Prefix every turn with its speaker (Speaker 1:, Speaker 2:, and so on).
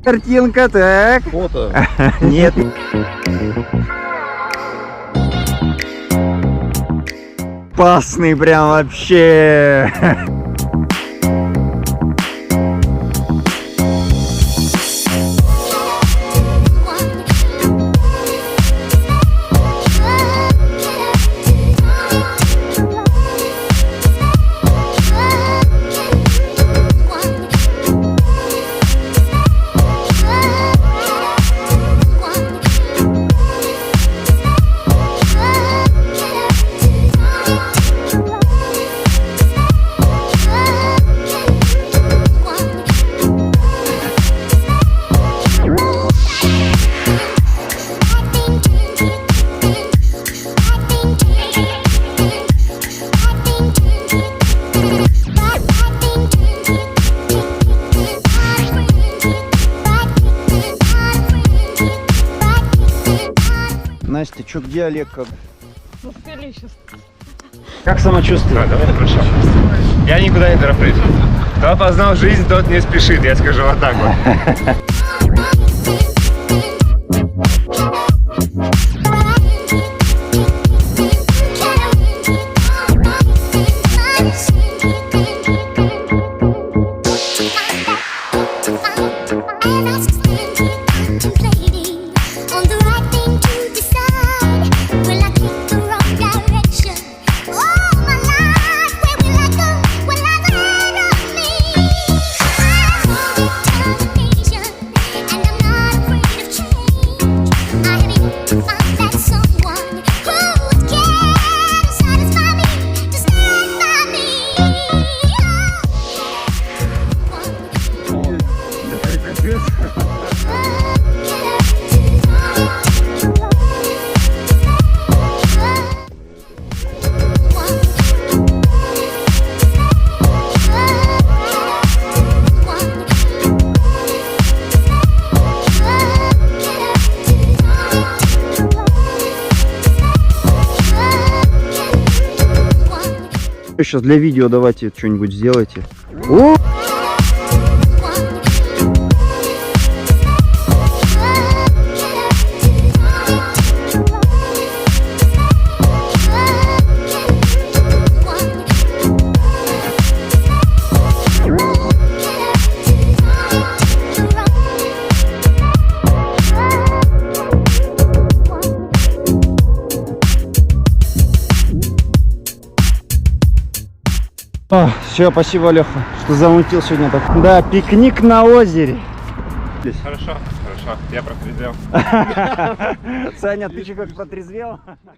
Speaker 1: Картинка, так.
Speaker 2: Фото.
Speaker 1: Нет. Пасный прям вообще. Настя, чё, где Олег? Как?
Speaker 3: Успели сейчас.
Speaker 1: Как самочувствие?
Speaker 2: Давай, хорошо. Я никуда не тороплюсь. Кто познал жизнь, тот не спешит, я скажу вот так вот.
Speaker 1: Сейчас для видео давайте что-нибудь сделайте. О! Все, спасибо, Леха, что замутил сегодня так. Да, пикник на озере.
Speaker 2: Хорошо, хорошо, я протрезвел.
Speaker 1: Саня, ты что, как потрезвел?